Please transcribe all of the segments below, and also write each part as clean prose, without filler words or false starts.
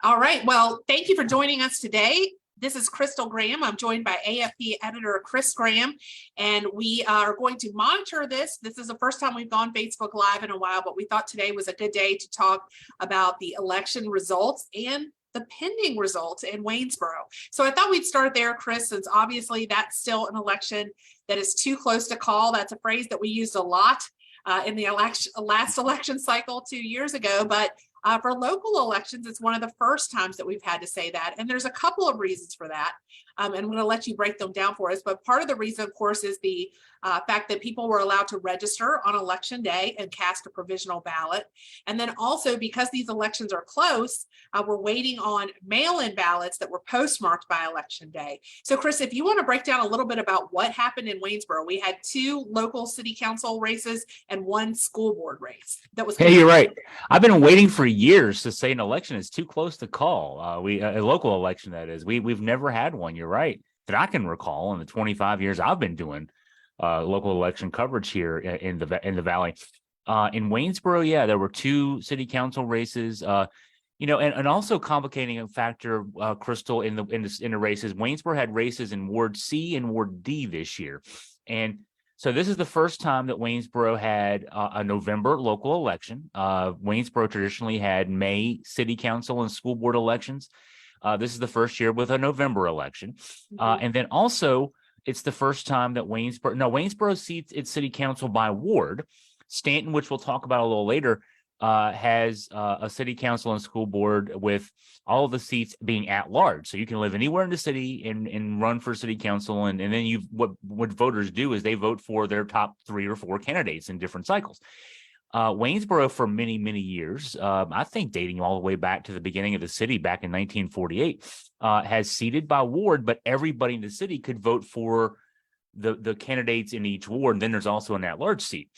All right. Well, thank you for joining us today. This is Crystal Graham. I'm joined by AFP editor Chris Graham, and we are going to monitor this. This is the first time we've gone Facebook Live in a while, but we thought today was a good day to talk about the election results and the pending results in Waynesboro. So I thought we'd start there, Chris, since obviously that's still an election that is too close to call. That's a phrase that we used a lot in the last election cycle 2 years ago, but for local elections, it's one of the first times that we've had to say that. And there's a couple of reasons for that. And I'm going to let you break them down for us. But part of the reason, of course, is the fact that people were allowed to register on election day and cast a provisional ballot. And then also because these elections are close, we're waiting on mail-in ballots that were postmarked by election day. So Chris, if you want to break down a little bit about what happened in Waynesboro, we had 2 local city council races and 1 school board race. That was Hey, you're right. I've been waiting for years to say an election is too close to call. A local election, that is. We've never had one. You're right, that I can recall in the 25 years I've been doing local election coverage here in the Valley. In Waynesboro, yeah, there were 2 city council races. And also complicating a factor, Crystal, in the races. Waynesboro had races in Ward C and Ward D this year, and so this is the first time that Waynesboro had a November local election. Waynesboro traditionally had May city council and school board elections. This is the first year with a November election. And then also, it's the first time that Waynesboro seats its city council by ward. Staunton, which we'll talk about a little later, has a city council and school board with all of the seats being at large. So you can live anywhere in the city and run for city council. And then what voters do is they vote for their top 3 or 4 candidates in different cycles. Waynesboro, for many, many years, I think dating all the way back to the beginning of the city back in 1948, has seated by ward, but everybody in the city could vote for the candidates in each ward. And then there's also an at-large seat.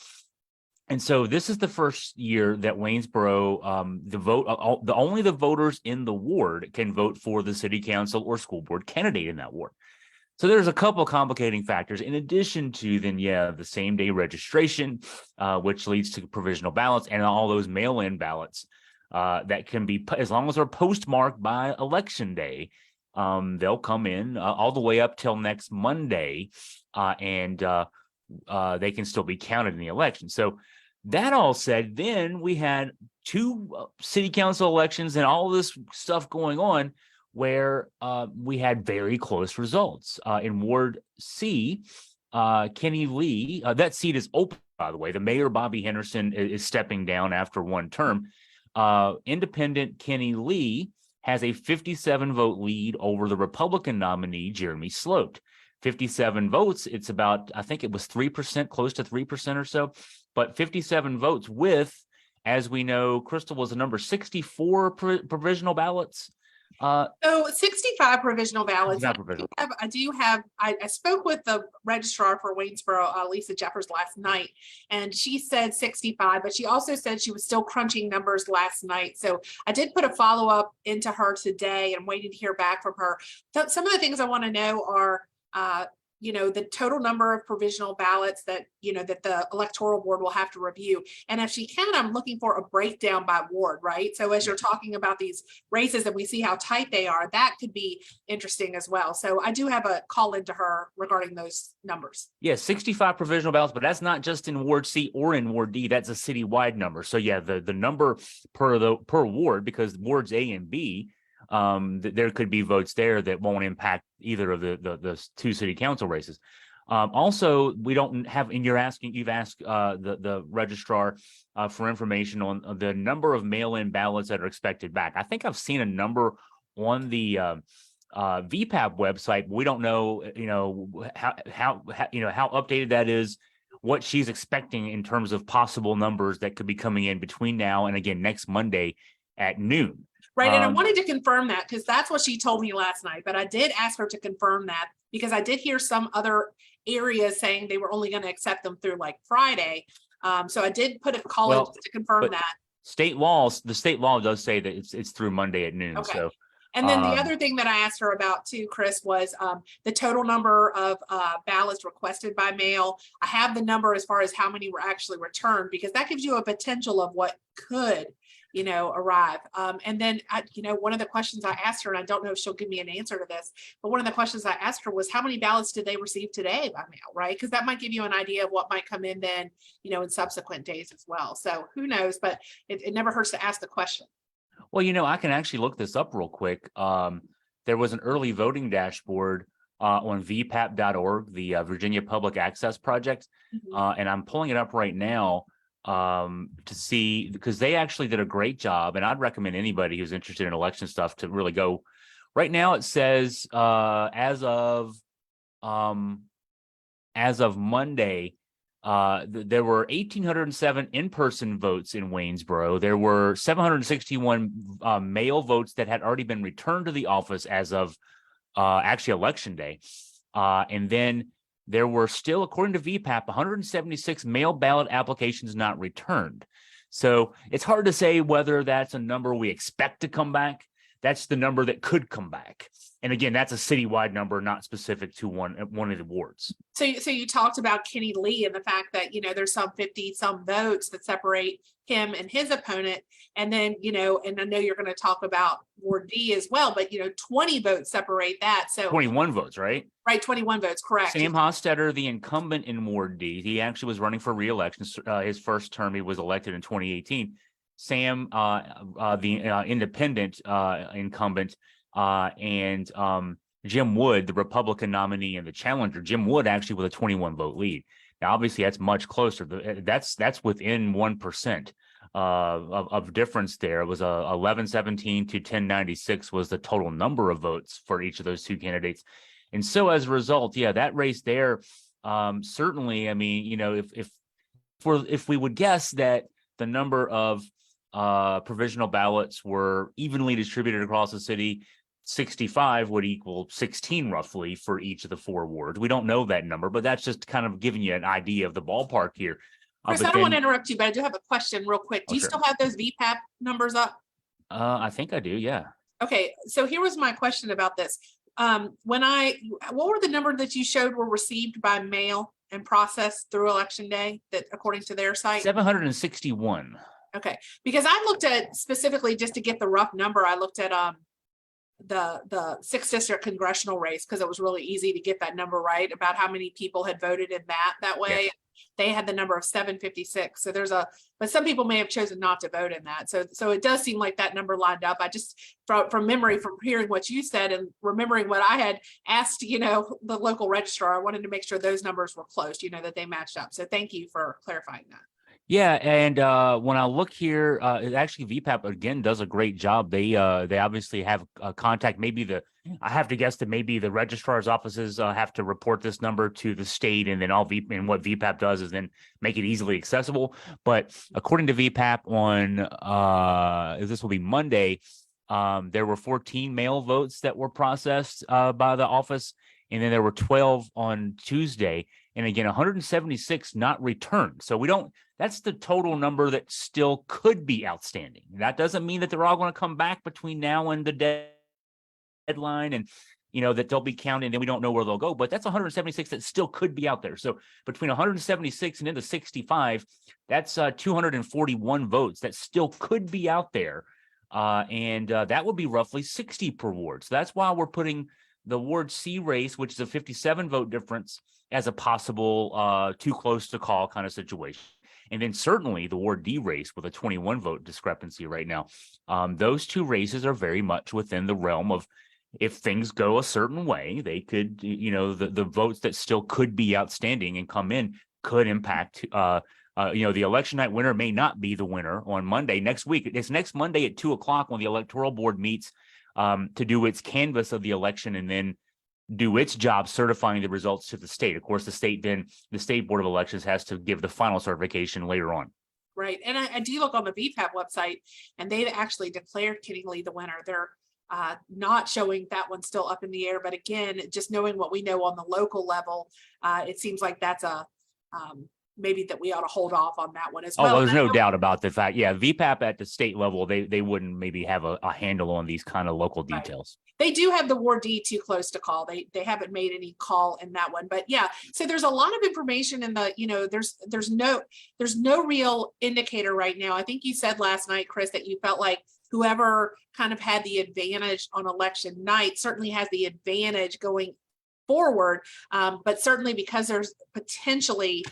And so this is the first year that Waynesboro, only the voters in the ward can vote for the city council or school board candidate in that ward. So there's a couple of complicating factors in addition to then, the same day registration, which leads to provisional ballots and all those mail-in ballots that can be, as long as they're postmarked by election day, they'll come in all the way up till next Monday, and they can still be counted in the election. So that all said, then we had 2 city council elections and all this stuff going on where we had very close results. In Ward C, Kenny Lee, that seat is open, by the way. The mayor, Bobby Henderson, is stepping down after 1 term. Independent Kenny Lee has a 57-vote lead over the Republican nominee, Jeremy Sloat. 57 votes, it's about, I think it was 3%, close to 3% or so, but 57 votes with, as we know, Crystal, was the number 64 provisional ballots. So 65 provisional ballots. I spoke with the registrar for Waynesboro, Lisa Jeffers, last night, and she said 65, but she also said she was still crunching numbers last night. So I did put a follow-up into her today and waiting to hear back from her. So some of the things I want to know are, the total number of provisional ballots that the electoral board will have to review. And if she can, I'm looking for a breakdown by ward, right? So as you're talking about these races and we see how tight they are, that could be interesting as well. So I do have a call into her regarding those numbers. Yeah, 65 provisional ballots, but that's not just in Ward C or in Ward D. That's a citywide number. So yeah, the number per ward, because wards A and B, there could be votes there that won't impact either of the 2 city council races. Also, we don't have, and you've asked the registrar for information on the number of mail-in ballots that are expected back. I think I've seen a number on the VPAP website. We don't know, how updated that is, what she's expecting in terms of possible numbers that could be coming in between now and again next Monday at noon. Right. And I wanted to confirm that because that's what she told me last night. But I did ask her to confirm that because I did hear some other areas saying they were only going to accept them through like Friday. So I did put a call in to confirm that. The state law does say that it's through Monday at noon. Okay. So And then the other thing that I asked her about too, Chris, was the total number of ballots requested by mail. I have the number as far as how many were actually returned, because that gives you a potential of what could arrive. And then, one of the questions I asked her, and I don't know if she'll give me an answer to this, but one of the questions I asked her was how many ballots did they receive today by mail, right? Because that might give you an idea of what might come in then, in subsequent days as well. So who knows, but it never hurts to ask the question. Well, I can actually look this up real quick. There was an early voting dashboard on vpap.org, the Virginia Public Access Project, and I'm pulling it up right now to see, because they actually did a great job, and I'd recommend anybody who's interested in election stuff to really go. Right now it says as of Monday, there were 1,807 in-person votes in Waynesboro. There were 761 mail votes that had already been returned to the office as of actually election day. And then there were still, according to VPAP, 176 mail ballot applications not returned. So it's hard to say whether that's a number we expect to come back. That's the number that could come back. And again, that's a citywide number, not specific to one of the wards. So you talked about Kenny Lee and the fact that, there's some 50-some votes that separate him and his opponent. And then, and I know you're going to talk about Ward D as well, but, 20 votes separate that. So 21 votes, right? Right, 21 votes, correct. Sam Hostetter, the incumbent in Ward D, he actually was running for re-election. His first term, he was elected in 2018. Sam, the independent incumbent, and Jim Wood, the Republican nominee and the challenger, Jim Wood actually with a 21 vote lead. Now, obviously, that's much closer. That's within 1% of difference there. It was 1117 to 1096 was the total number of votes for each of those two candidates. And so as a result, yeah, that race there, certainly, I mean, if we would guess that the number of provisional ballots were evenly distributed across the city, 65 would equal 16 roughly for each of the four wards. We don't know that number, but that's just kind of giving you an idea of the ballpark here. Chris, I don't want to interrupt you, but I do have a question real quick. Do you still have those VPAP numbers up? I think I do, yeah. Okay, so here was my question about this. What were the number that you showed were received by mail and processed through election day, that according to their site? 761. Okay, because I looked at specifically just to get the rough number, I looked at the 6th district congressional race, because it was really easy to get that number right about how many people had voted in that way. Yes. They had the number of 756. So but some people may have chosen not to vote in that. So it does seem like that number lined up. I just, from memory, from hearing what you said and remembering what I had asked, the local registrar, I wanted to make sure those numbers were close, that they matched up. So thank you for clarifying that. Yeah, and when I look here, actually VPAP again does a great job. They obviously have contact. I have to guess that maybe the registrar's offices have to report this number to the state, and then and what VPAP does is then make it easily accessible. But according to VPAP, on this will be Monday, there were 14 mail votes that were processed by the office, and then there were 12 on Tuesday. And again, 176 not returned. So that's the total number that still could be outstanding. That doesn't mean that they're all going to come back between now and the deadline and, that they'll be counted and then we don't know where they'll go. But that's 176 that still could be out there. So between 176 and then the 65, that's 241 votes that still could be out there. And that would be roughly 60 per ward. So that's why we're putting the Ward C race, which is a 57 vote difference, as a possible too close to call kind of situation. And then certainly the Ward D race with a 21 vote discrepancy right now. Those two races are very much within the realm of, if things go a certain way, they could, the votes that still could be outstanding and come in could impact, the election night winner may not be the winner on Monday next week. It's next Monday at 2:00 when the electoral board meets to do its canvass of the election and then do its job certifying the results to the state. Of course, the state board of elections has to give the final certification later on. Right. And I do look on the VPAP website, and they've actually declared Kenny Lee the winner. They're not showing that one still up in the air. But again, just knowing what we know on the local level, it seems like that's maybe that we ought to hold off on that one as Oh, well. well, there's no doubt about the fact. Yeah, VPAP at the state level, they wouldn't maybe have a handle on these kind of local Right. details. They do have the Ward D too close to call. They haven't made any call in that one, but yeah. So there's a lot of information in the, there's no real indicator right now. I think you said last night, Chris, that you felt like whoever kind of had the advantage on election night certainly has the advantage going forward. But certainly because there's potentially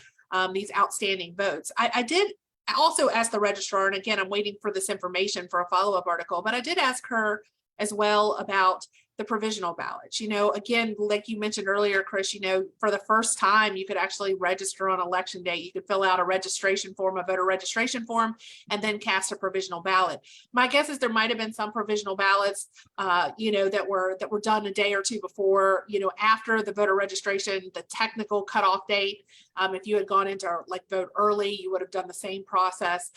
these outstanding votes. I did also ask the registrar, and again, I'm waiting for this information for a follow-up article, but I did ask her as well about the provisional ballots. Again, like you mentioned earlier, Chris, for the first time, you could actually register on election day. You could fill out a registration form, a voter registration form, and then cast a provisional ballot. My guess is there might have been some provisional ballots, that were done a day or two before, after the voter registration, the technical cutoff date. If you had gone into vote early, you would have done the same process.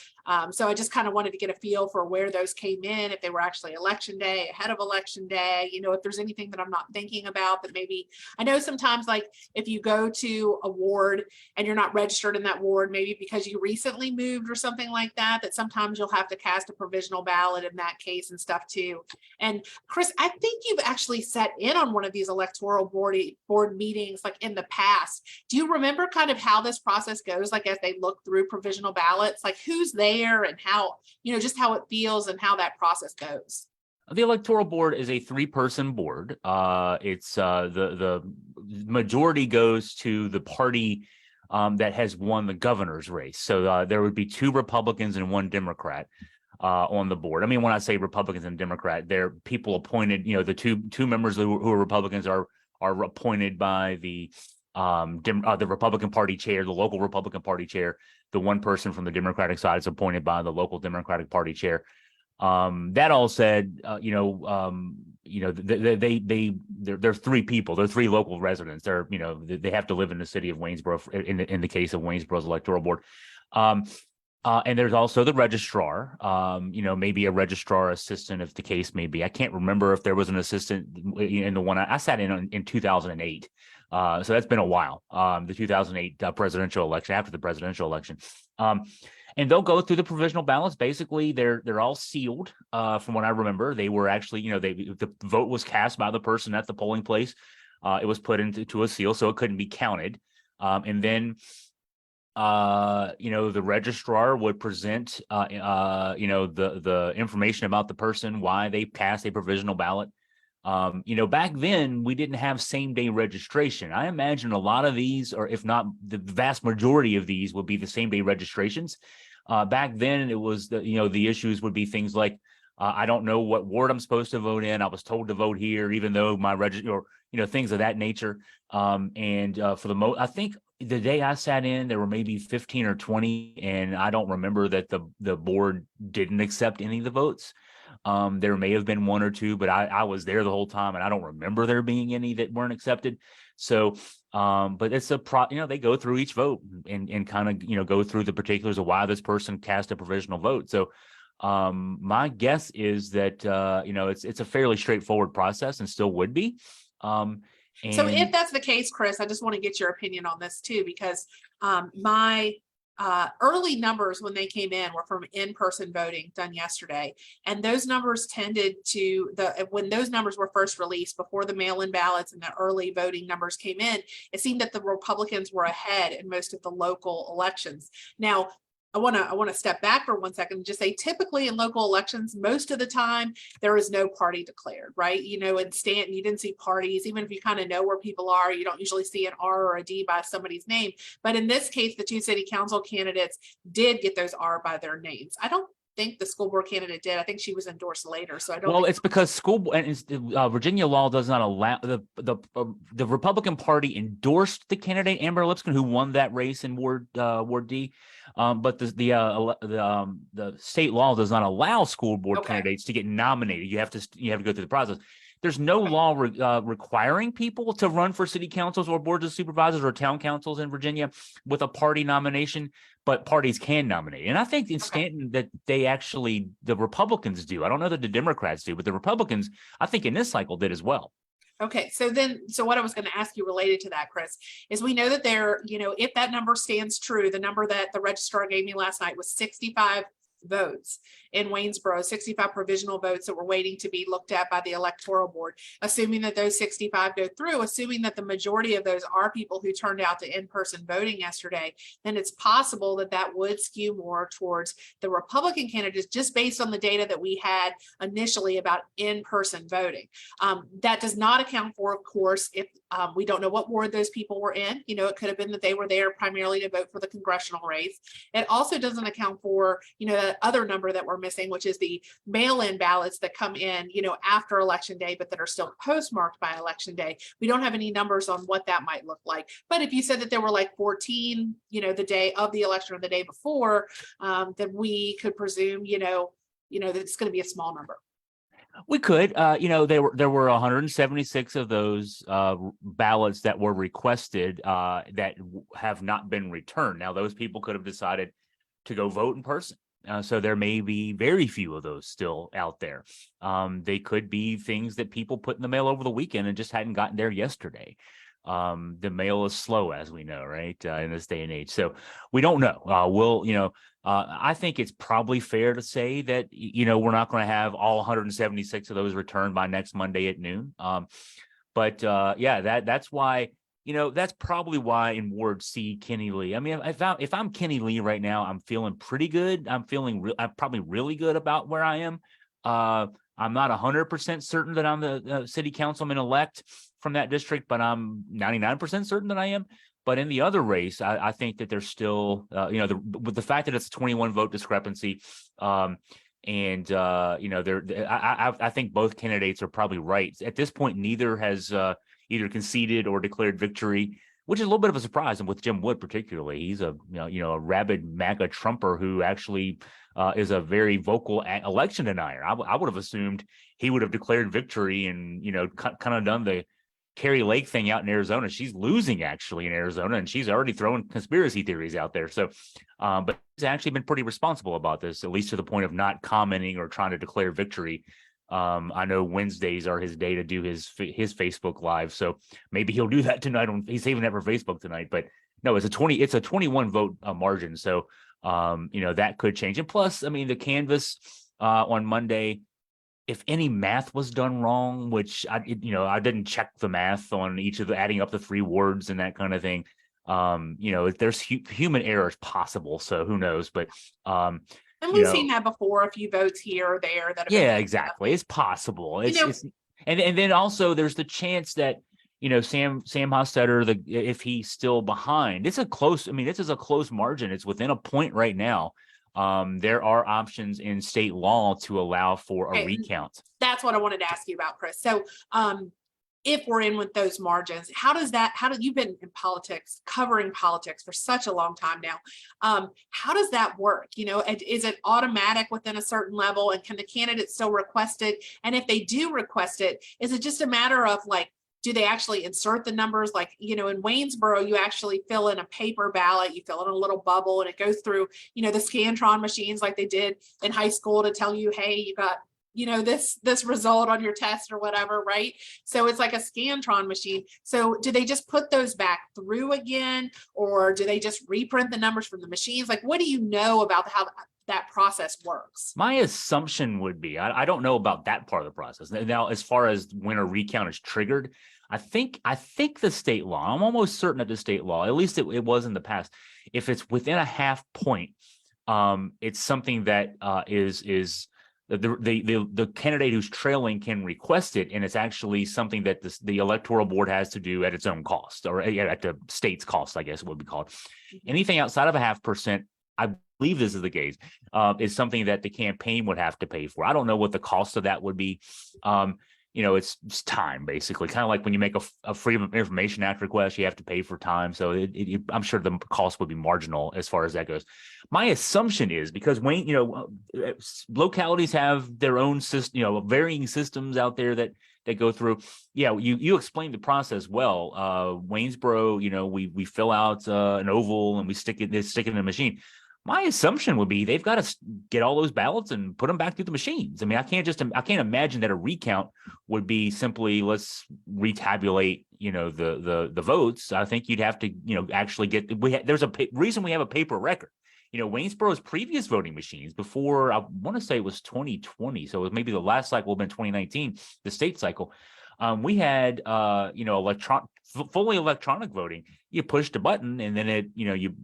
So I just kind of wanted to get a feel for where those came in, if they were actually election day, ahead of election day, if there's anything that I'm not thinking about that maybe, I know sometimes if you go to a ward and you're not registered in that ward, maybe because you recently moved or something like that, that sometimes you'll have to cast a provisional ballot in that case and stuff too. And Chris, I think you've actually sat in on one of these electoral board meetings in the past. Do you remember kind of how this process goes? As they look through provisional ballots, who's there and how, just how it feels and how that process goes? The electoral board is a 3-person board. It's the majority goes to the party that has won the governor's race. So there would be 2 Republicans and 1 Democrat on the board. I mean, when I say Republicans and Democrat, they're people appointed. The two members who are Republicans are appointed by the Republican Party chair, the local Republican Party chair. The one person from the Democratic side is appointed by the local Democratic Party chair. That all said, they're 3 people. They're 3 local residents. They have to live in the city of Waynesboro in the case of Waynesboro's electoral board. And there's also the registrar, maybe a registrar assistant if the case may be. I can't remember if there was an assistant in the one I sat in 2008. So that's been a while, the 2008 presidential election, after the presidential election. And they'll go through the provisional ballots. Basically, they're all sealed. From what I remember, they were actually, the vote was cast by the person at the polling place. It was put into a seal, so it couldn't be counted. And then, the registrar would present, the information about the person, why they cast a provisional ballot. Back then we didn't have same day registration. I imagine a lot of these, or if not the vast majority of these, would be the same day registrations. Back then it was the issues would be things like, I don't know what ward I'm supposed to vote in. I was told to vote here, even though my things of that nature. For the most, I think the day I sat in, there were maybe 15 or 20, and I don't remember that the board didn't accept any of the votes. There may have been 1 or 2, but I was there the whole time, and I don't remember there being any that weren't accepted. So, but it's they go through each vote and kind of, go through the particulars of why this person cast a provisional vote. So, my guess is that, it's a fairly straightforward process and still would be. So if that's the case, Chris, I just want to get your opinion on this too, because my early numbers when they came in were from in-person voting done yesterday. And those numbers tended to, when those numbers were first released before the mail-in ballots and the early voting numbers came in, it seemed that the Republicans were ahead in most of the local elections. Now, I want to step back for 1 second and just say, typically in local elections, most of the time there is no party declared, right? In Staunton, you didn't see parties. Even if you kind of know where people are, you don't usually see an R or a D by somebody's name. But in this case, the 2 city council candidates did get those R by their names. I don't think the school board candidate did. I think she was endorsed later. So I don't. Well, it's because Virginia law does not allow the Republican Party endorsed the candidate Amber Lipscomb, who won that race in Ward D. But the state law does not allow school board candidates to get nominated. You have to go through the process. There's no law requiring people to run for city councils or boards of supervisors or town councils in Virginia with a party nomination, but parties can nominate. And I think in Staunton that the Republicans do. I don't know that the Democrats do, but the Republicans, I think in this cycle did as well. Okay, so what I was going to ask you related to that, Chris, is we know that there, if that number stands true, the number that the registrar gave me last night was 65 votes in Waynesboro, 65 provisional votes that were waiting to be looked at by the electoral board. Assuming that those 65 go through, assuming that the majority of those are people who turned out to in-person voting yesterday, then it's possible that that would skew more towards the Republican candidates just based on the data that we had initially about in-person voting. That does not account for, of course, if we don't know what ward those people were in. It could have been that they were there primarily to vote for the congressional race. It also doesn't account for, that other number that we're missing, which is the mail-in ballots that come in, after election day, but that are still postmarked by election day. We don't have any numbers on what that might look like. But if you said that there were like 14, the day of the election or the day before, then we could presume, that it's going to be a small number. We could, there were 176 of those ballots that were requested that have not been returned. Now, those people could have decided to go vote in person. So there may be very few of those still out there. They could be things that people put in the mail over the weekend and just hadn't gotten there yesterday. The mail is slow, as we know, right, in this day and age. So we don't know. I think it's probably fair to say that, we're not going to have all 176 of those returned by next Monday at noon. That's why. That's probably why in Ward C, Kenny Lee. I mean, if I'm Kenny Lee right now, I'm feeling pretty good. I'm probably really good about where I am. I'm not 100% certain that I'm the city councilman elect from that district, but I'm 99% certain that I am. But in the other race, I think that there's still, with the fact that it's a 21 vote discrepancy, I think both candidates are probably right. At this point, neither has either conceded or declared victory, which is a little bit of a surprise. And with Jim Wood particularly, he's a rabid MAGA Trumper who actually is a very vocal election denier. I would have assumed he would have declared victory and kind of done the Carrie Lake thing out in Arizona. She's losing actually in Arizona, and she's already throwing conspiracy theories out there. So, but he's actually been pretty responsible about this, at least to the point of not commenting or trying to declare victory. I know Wednesdays are his day to do his Facebook Live, so maybe he'll do that tonight. He's saving that for Facebook tonight, but no, it's a 21 vote margin, so that could change. And plus, I mean, the canvass on Monday, if any math was done wrong, which I didn't check the math on each of the adding up the 3 wards and that kind of thing. There's human error is possible, so who knows? But and we've seen that before, a few votes here or there. Exactly. It's possible. And then also there's the chance that, Sam Hostetter, if he's still behind, this is a close margin. It's within a point right now. There are options in state law to allow for a recount. That's what I wanted to ask you about, Chris. So, if we're in with those margins, you've been in politics, covering politics for such a long time now. How does that work? Is it automatic within a certain level, and can the candidate still request it? And if they do request it, is it just a matter of do they actually insert the numbers? In Waynesboro, you actually fill in a paper ballot, you fill in a little bubble, and it goes through, the Scantron machines like they did in high school to tell you, hey, you got this result on your test or whatever, right? So it's like a Scantron machine. So do they just put those back through again, or do they just reprint the numbers from the machines? What do you know about how that process works? My assumption would be, I don't know about that part of the process. Now, as far as when a recount is triggered, I think the state law, I'm almost certain that the state law, at least it was in the past, if it's within a half point, it's something that is the candidate who's trailing can request it, and it's actually something that the electoral board has to do at its own cost, or at the state's cost, I guess it would be called. Anything outside of a 0.5%, I believe this is the case, is something that the campaign would have to pay for. I don't know what the cost of that would be. It's time, basically, kind of like when you make a Freedom of Information Act request, you have to pay for time. So I'm sure the cost would be marginal as far as that goes. My assumption is because localities have their own system, varying systems out there that go through. Yeah, you explained the process well. Waynesboro, we fill out an oval and we stick it in the machine. My assumption would be they've got to get all those ballots and put them back through the machines. I mean, I can't imagine that a recount would be simply let's retabulate, the votes. I think you'd have to, actually there's a reason we have a paper record. Waynesboro's previous voting machines before, I want to say it was 2020. So it was maybe the last cycle would have been 2019, the state cycle. We had, fully electronic voting. You pushed a button and then it, you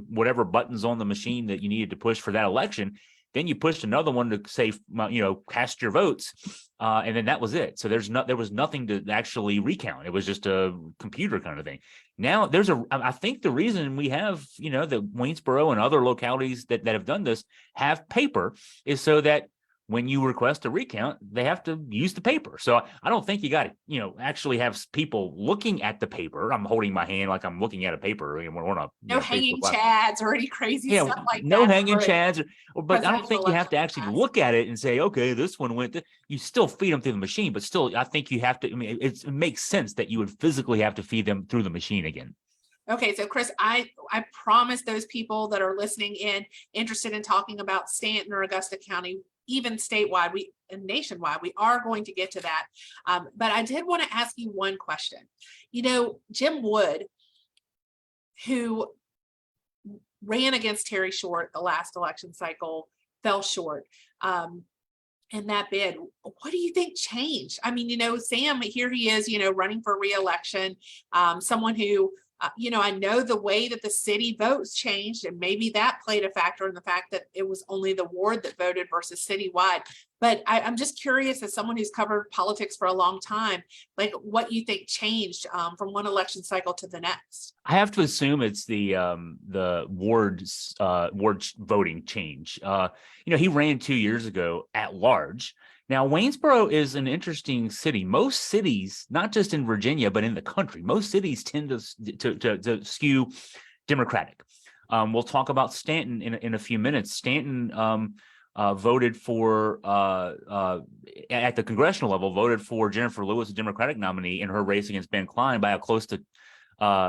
whatever buttons on the machine that you needed to push for that election, then you pushed another one to say, cast your votes. And then that was it. So there was nothing to actually recount. It was just a computer kind of thing. Now I think the reason we have, the Waynesboro and other localities that have done this have paper is so that when you request a recount, they have to use the paper. So I don't think you got to, actually have people looking at the paper. I'm holding my hand like I'm looking at a paper. We're on no hanging chads or any crazy stuff like no that. No hanging chads. But I don't think you have to actually look at it and say, okay, this one went. You still feed them through the machine, but still, I think you have to. I mean, it makes sense that you would physically have to feed them through the machine again. Okay, so Chris, I promise those people that are listening in, interested in talking about Staunton or Augusta County, even statewide, and nationwide, we are going to get to that. But I did want to ask you one question. Jim Wood, who ran against Terry Short the last election cycle, fell short in that bid. What do you think changed? I mean, Sam, here he is, running for re-election, someone who I know the way that the city votes changed, and maybe that played a factor in the fact that it was only the ward that voted versus citywide. But I'm just curious, as someone who's covered politics for a long time, like what you think changed from one election cycle to the next. I have to assume it's the ward voting change. He ran 2 years ago at large. Now, Waynesboro is an interesting city. Most cities, not just in Virginia, but in the country, most cities tend to skew Democratic. We'll talk about Staunton in a few minutes. Staunton voted for, at the congressional level, voted for Jennifer Lewis, a Democratic nominee, in her race against Ben Cline by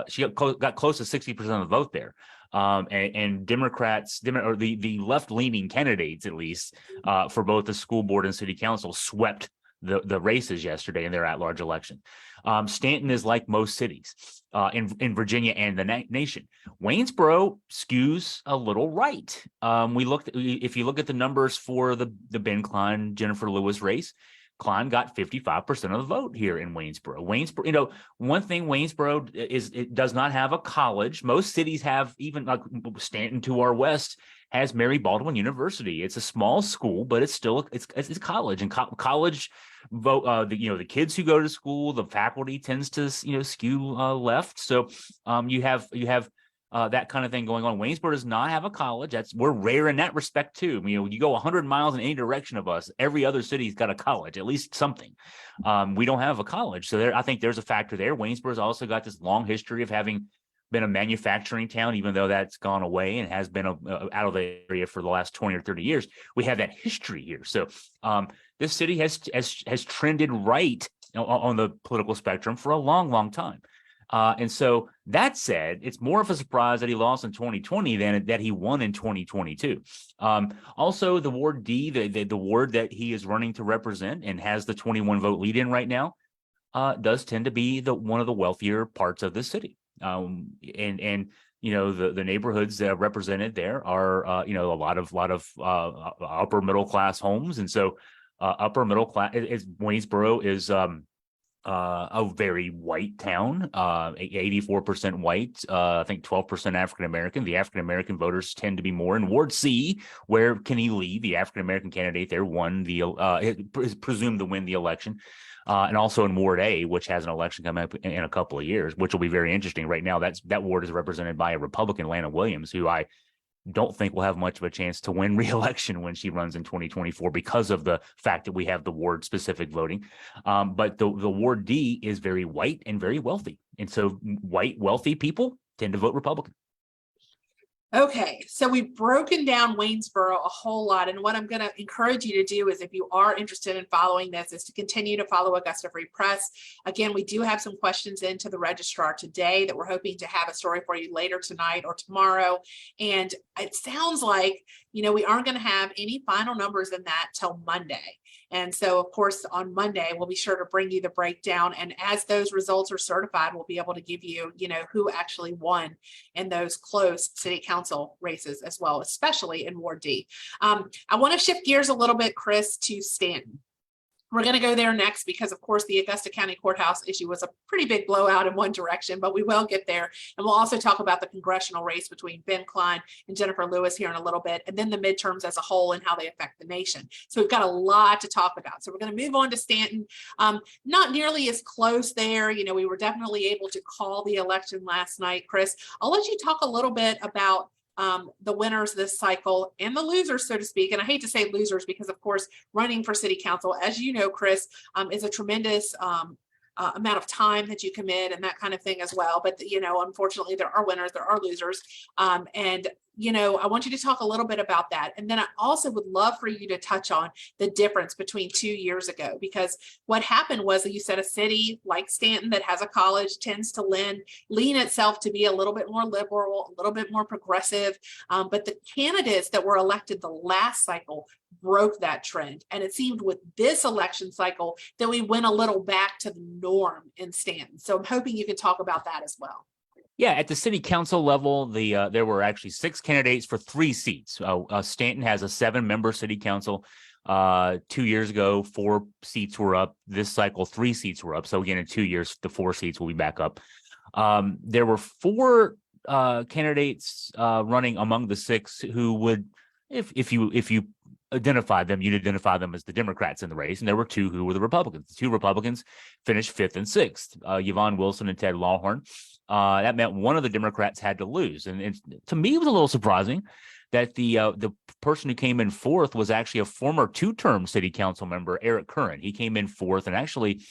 she got close to 60% of the vote there. And Democrats, or the left-leaning candidates, at least, for both the school board and city council, swept the races yesterday in their at-large election. Staunton is like most cities in Virginia and the nation. Waynesboro skews a little right. If you look at the numbers for the Ben Cline, Jennifer Lewis race, Cline got 55% of the vote here in Waynesboro. One thing Waynesboro it does not have a college. Most cities have, even like Staunton to our west has Mary Baldwin University. It's a small school, but it's still it's college, and college vote. The kids who go to school, the faculty tends to skew left. So you have that kind of thing going on. Waynesboro does not have a college. We're rare in that respect too. You go 100 miles in any direction of us, every other city's got a college, at least something. We don't have a college, so I think there's a factor there. Waynesboro's also got this long history of having been a manufacturing town, even though that's gone away and has been out of the area for the last 20 or 30 years. We have that history here. So this city has trended right on the political spectrum for a long, long time. And so that said, it's more of a surprise that he lost in 2020 than that he won in 2022. Also, the Ward D, the ward that he is running to represent and has the 21 vote lead in right now, does tend to be one of the wealthier parts of the city. And the neighborhoods that are represented there are a lot of upper middle class homes, and so upper middle class. Waynesboro is a very white town, 84% white, I think 12% African American. The African American voters tend to be more in Ward C, where Kenny Lee, the African American candidate there, is presumed to win the election. And also in Ward A, which has an election coming up in a couple of years, which will be very interesting. Right now, that ward is represented by a Republican, Lana Williams, who I don't think will have much of a chance to win re-election when she runs in 2024 because of the fact that we have the ward-specific voting. But the Ward D is very white and very wealthy. And so white, wealthy people tend to vote Republican. Okay, so we've broken down Waynesboro a whole lot. And what I'm going to encourage you to do is, if you are interested in following this, is to continue to follow Augusta Free Press. Again, we do have some questions into the registrar today that we're hoping to have a story for you later tonight or tomorrow. And it sounds like, we aren't going to have any final numbers in that till Monday. And so, of course, on Monday, we'll be sure to bring you the breakdown. And as those results are certified, we'll be able to give you, who actually won in those close city council races as well, especially in Ward D. I want to shift gears a little bit, Chris, to Staunton. We're going to go there next because, of course, the Augusta County Courthouse issue was a pretty big blowout in one direction, but we will get there. And we'll also talk about the congressional race between Ben Klein and Jennifer Lewis here in a little bit, and then the midterms as a whole and how they affect the nation. So we've got a lot to talk about. So we're going to move on to Staunton. Not nearly as close there. We were definitely able to call the election last night. Chris, I'll let you talk a little bit about the winners this cycle and the losers, so to speak. And I hate to say losers because, of course, running for city council, as you know, Chris, is a tremendous amount of time that you commit and that kind of thing as well. But, unfortunately, there are winners, there are losers. And I want you to talk a little bit about that. And then I also would love for you to touch on the difference between 2 years ago, because what happened was that you said a city like Staunton that has a college tends to lean itself to be a little bit more liberal, a little bit more progressive. But the candidates that were elected the last cycle broke that trend. And it seemed with this election cycle that we went a little back to the norm in Staunton. So I'm hoping you can talk about that as well. Yeah, at the city council level, there were actually 6 candidates for 3 seats. Staunton has a 7-member city council. 2 years ago, 4 seats were up. This cycle, 3 seats were up. So again, in 2 years, the 4 seats will be back up. There were 4 candidates running among the 6 who would, if you identified them, you'd identify them as the Democrats in the race, and there were 2 who were the Republicans. The 2 Republicans finished 5th and 6th, Yvonne Wilson and Ted Lawhorn. That meant one of the Democrats had to lose, and to me, it was a little surprising that the person who came in 4th was actually a former 2-term city council member, Eric Curran. He came in 4th, and actually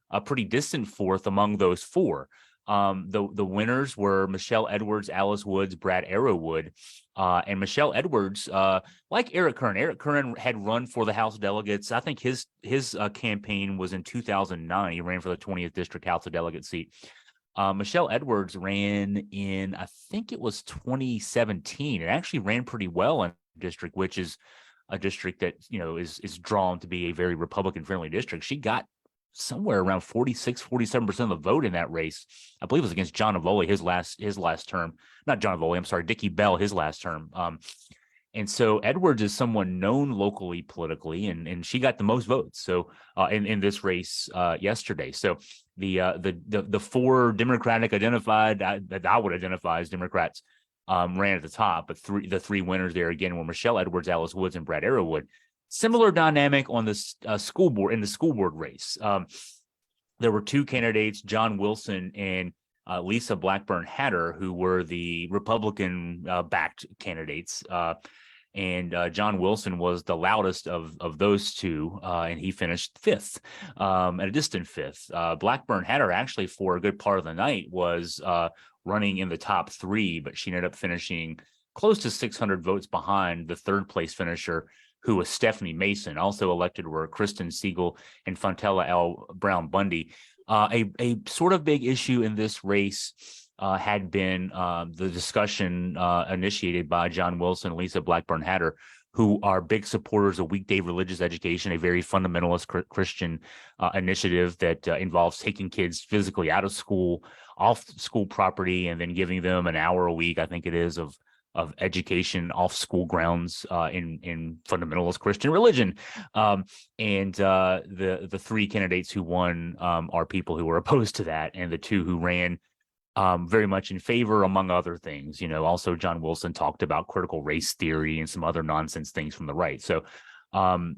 a pretty distant 4th among those 4. The winners were Michelle Edwards, Alice Woods, Brad Arrowwood, and Michelle Edwards, like Eric Curran. Eric Curran had run for the House of Delegates. I think his campaign was in 2009. He ran for the 20th District House of Delegates seat. Michelle Edwards ran in, I think it was 2017. It actually ran pretty well in the district, which is a district that, is drawn to be a very Republican-friendly district. She got somewhere around 46-47% of the vote in that race. I believe it was against John Avoli, his last term. Not John Avoli, I'm sorry, Dickie Bell, his last term. And so Edwards is someone known locally politically, and she got the most votes. So in this race yesterday. So the 4 Democratic identified that I would identify as Democrats ran at the top, but the 3 winners there again were Michelle Edwards, Alice Woods, and Brad Arrowwood. Similar dynamic on the school board in the school board race. There were 2 candidates, John Wilson and Lisa Blackburn Hatter, who were the Republican backed candidates. And John Wilson was the loudest of those 2, and he finished 5th, at a distant 5th. Blackburn Hatter actually for a good part of the night was running in the top 3, but she ended up finishing close to 600 votes behind the 3rd place finisher, who was Stephanie Mason. Also elected were Kristen Siegel and Fontella L. Brown Bundy. A sort of big issue in this race had been the discussion initiated by John Wilson and Lisa Blackburn Hatter, who are big supporters of weekday religious education, a very fundamentalist Christian initiative that involves taking kids physically out of school, off school property, and then giving them an hour a week, I think it is, of education off school grounds in fundamentalist Christian religion. And the 3 candidates who won are people who were opposed to that, and the 2 who ran very much in favor, among other things. Also John Wilson talked about critical race theory and some other nonsense things from the right. So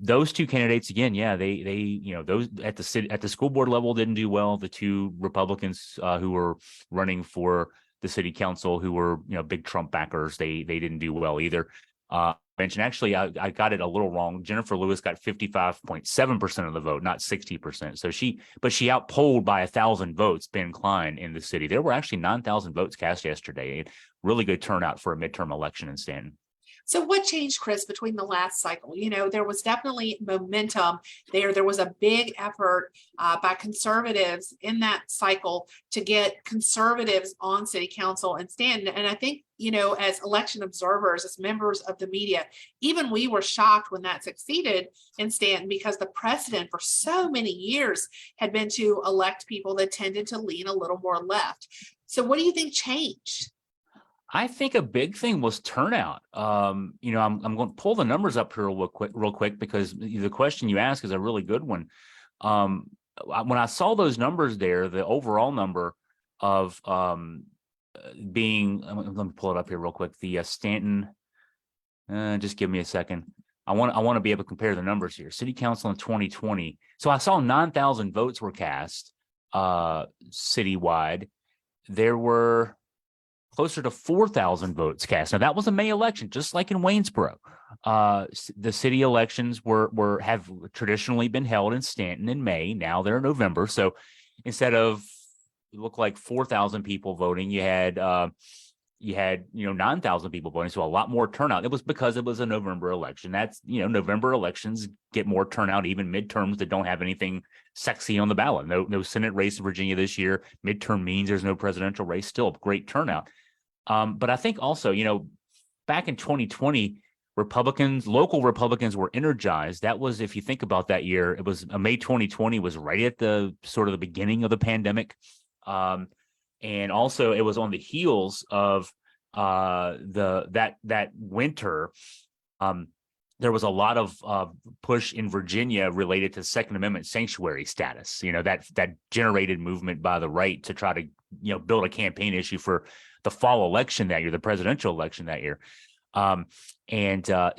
those 2 candidates, again, they those at the school board level didn't do well. The 2 Republicans who were running for the city council, who were big Trump backers, they didn't do well either. Mentioned actually, I got it a little wrong. Jennifer Lewis got 55.7% of the vote, not 60%. So she outpolled by 1,000 votes Ben Klein in the city. There were actually 9,000 votes cast yesterday. really good turnout for a midterm election in Staunton. So what changed, Chris, between the last cycle? There was definitely momentum there. There was a big effort by conservatives in that cycle to get conservatives on city council in Staunton. And I think, as election observers, as members of the media, even we were shocked when that succeeded in Staunton, because the precedent for so many years had been to elect people that tended to lean a little more left. So what do you think changed? I think a big thing was turnout. I'm going to pull the numbers up here real quick, because the question you ask is a really good one. When I saw those numbers there, the overall number of being, let me pull it up here real quick. The Staunton, just give me a second. I want to be able to compare the numbers here. City Council in 2020. So I saw 9,000 votes were cast citywide. There were closer to 4,000 votes cast. Now that was a May election, just like in Waynesboro. The city elections have traditionally been held in Staunton in May. Now they're in November. So instead of it looked like 4,000 people voting, you had 9,000 people voting. So a lot more turnout. It was because it was a November election. That's November elections get more turnout, even midterms that don't have anything sexy on the ballot. No Senate race in Virginia this year. Midterm means there's no presidential race. Still great turnout. But I think also, back in 2020, local Republicans were energized. That was, if you think about that year, it was May 2020 was right at the sort of the beginning of the pandemic. And also it was on the heels of that winter. There was a lot of push in Virginia related to Second Amendment sanctuary status, that generated movement by the right to try to, build a campaign issue for the fall election that year, the presidential election that year.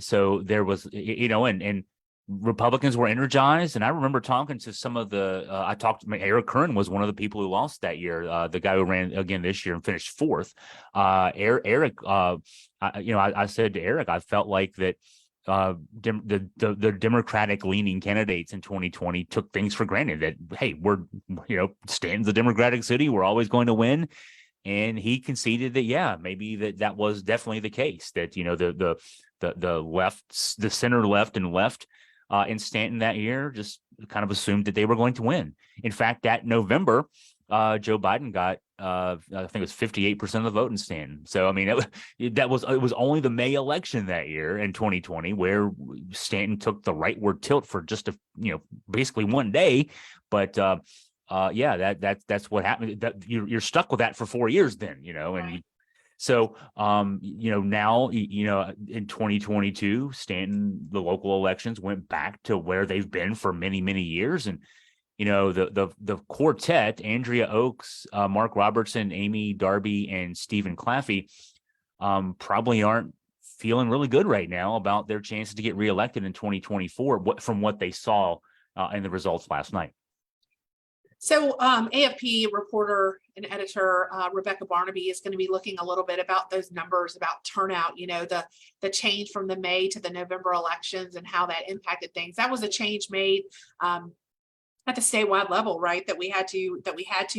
So there was, and Republicans were energized. And I remember talking to some of Eric Curran was one of the people who lost that year, the guy who ran again this year and finished fourth. Eric, I said to Eric, I felt like that the Democratic leaning candidates in 2020 took things for granted, that, hey, we're, Stanton's a Democratic city, we're always going to win. And he conceded that, yeah, maybe that was definitely the case, that, the left, the center left and left in Staunton that year just kind of assumed that they were going to win. In fact, that November, Joe Biden got, I think it was 58% of the vote in Staunton. So, I mean, it was only the May election that year in 2020 where Staunton took the rightward tilt for just basically one day. But that's what happened. That you're stuck with that for 4 years then, and right. So, now, in 2022, Staunton, the local elections went back to where they've been for many, many years. And, the quartet, Andrea Oakes, Mark Robertson, Amy Darby, and Stephen Claffey, probably aren't feeling really good right now about their chances to get reelected in 2024 from what they saw in the results last night. So AFP reporter and editor Rebecca Barnaby is going to be looking a little bit about those numbers, about turnout, the change from the May to the November elections and how that impacted things. That was a change made at the statewide level, right? That we had to